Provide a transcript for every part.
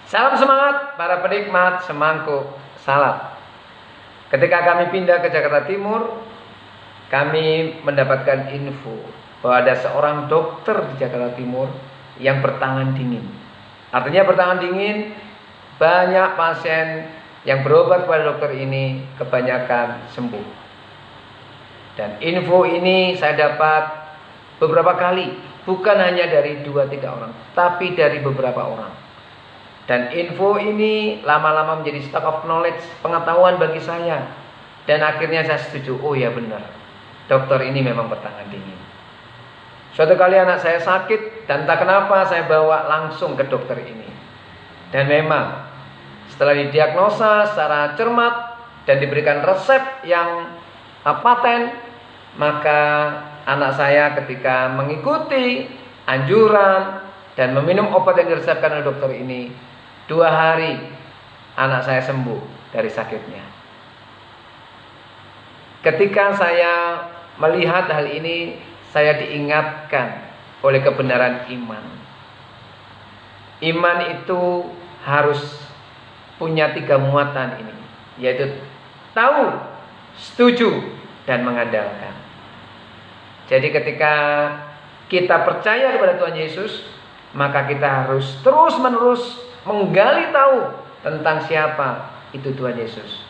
Salam semangat para penikmat semangkuk salad. Ketika kami pindah ke Jakarta Timur, kami mendapatkan info bahwa ada seorang dokter di Jakarta Timur yang bertangan dingin. Artinya bertangan dingin, banyak pasien yang berobat pada dokter ini kebanyakan sembuh. Dan info ini saya dapat beberapa kali, bukan hanya dari 2-3 orang, tapi dari beberapa orang. Dan info ini lama-lama menjadi stock of knowledge, pengetahuan bagi saya. Dan akhirnya saya setuju, oh ya benar, dokter ini memang bertangan dingin. Suatu kali anak saya sakit, dan tak kenapa saya bawa langsung ke dokter ini. Dan memang setelah didiagnosa secara cermat dan diberikan resep yang paten, maka anak saya ketika mengikuti anjuran dan meminum obat yang diresepkan oleh dokter ini, 2 hari anak saya sembuh dari sakitnya. Ketika saya melihat hal ini, saya diingatkan oleh kebenaran iman. Iman itu harus punya 3 muatan ini, yaitu tahu, setuju, dan mengandalkan. Jadi ketika kita percaya kepada Tuhan Yesus, maka kita harus terus-menerus menggali tahu tentang siapa itu Tuhan Yesus.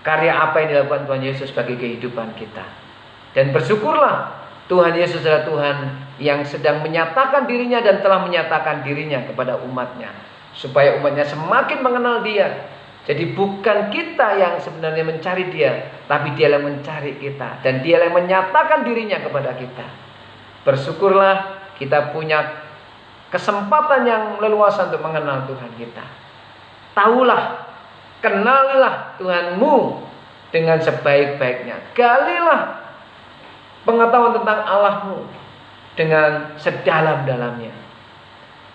Karya apa yang dilakukan Tuhan Yesus bagi kehidupan kita. Dan bersyukurlah Tuhan Yesus adalah Tuhan yang sedang menyatakan dirinya dan telah menyatakan dirinya kepada umatnya, supaya umatnya semakin mengenal Dia. Jadi bukan kita yang sebenarnya mencari Dia, tapi Dia yang mencari kita. Dan Dia yang menyatakan dirinya kepada kita. Bersyukurlah kita punya kesempatan yang leluasa untuk mengenal Tuhan kita. Tahulah, kenalilah Tuhanmu dengan sebaik-baiknya. Galilah pengetahuan tentang Allahmu dengan sedalam-dalamnya.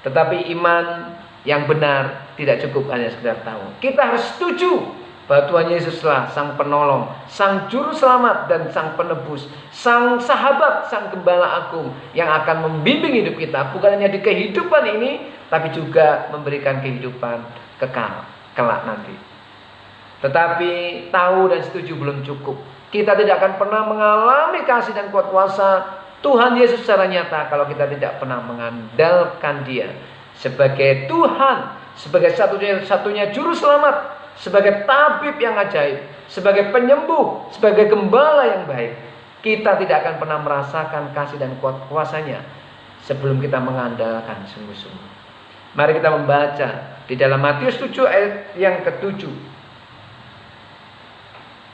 Tetapi iman yang benar tidak cukup hanya sekedar tahu. Kita harus setuju bahwa Tuhan Yesuslah Sang Penolong, Sang Juru Selamat dan Sang Penebus, Sang Sahabat, Sang Gembala Agung yang akan membimbing hidup kita, bukan hanya di kehidupan ini, tapi juga memberikan kehidupan kekal kelak nanti. Tetapi tahu dan setuju belum cukup. Kita tidak akan pernah mengalami kasih dan kuat kuasa Tuhan Yesus secara nyata kalau kita tidak pernah mengandalkan Dia sebagai Tuhan, sebagai satu-satunya Juru Selamat, sebagai tabib yang ajaib, sebagai penyembuh, sebagai gembala yang baik. Kita tidak akan pernah merasakan kasih dan kuat kuasanya sebelum kita mengandalkan sungguh-sungguh. Mari kita membaca di dalam Matius 7 ayat yang ke-7.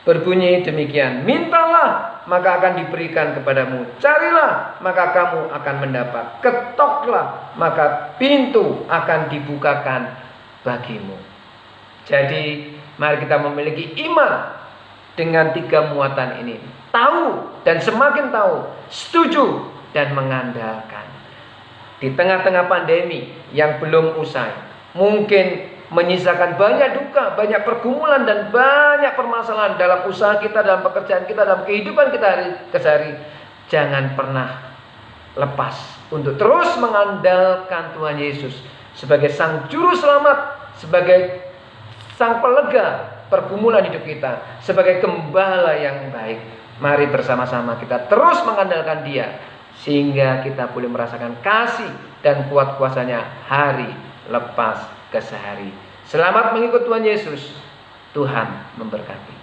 Berbunyi demikian, mintalah maka akan diberikan kepadamu, carilah maka kamu akan mendapat, ketoklah maka pintu akan dibukakan bagimu. Jadi mari kita memiliki iman dengan 3 muatan ini. Tahu dan semakin tahu, setuju dan mengandalkan. Di tengah-tengah pandemi yang belum usai, mungkin menyisakan banyak duka, banyak pergumulan dan banyak permasalahan dalam usaha kita, dalam pekerjaan kita, dalam kehidupan kita hari-hari. Jangan pernah lepas untuk terus mengandalkan Tuhan Yesus sebagai Sang Juru Selamat, sebagai Sang Pelega pergumulan hidup kita, sebagai gembala yang baik. Mari bersama-sama kita terus mengandalkan Dia, sehingga kita boleh merasakan kasih dan kuat kuasanya hari lepas ke sehari. Selamat mengikut Tuhan Yesus. Tuhan memberkati.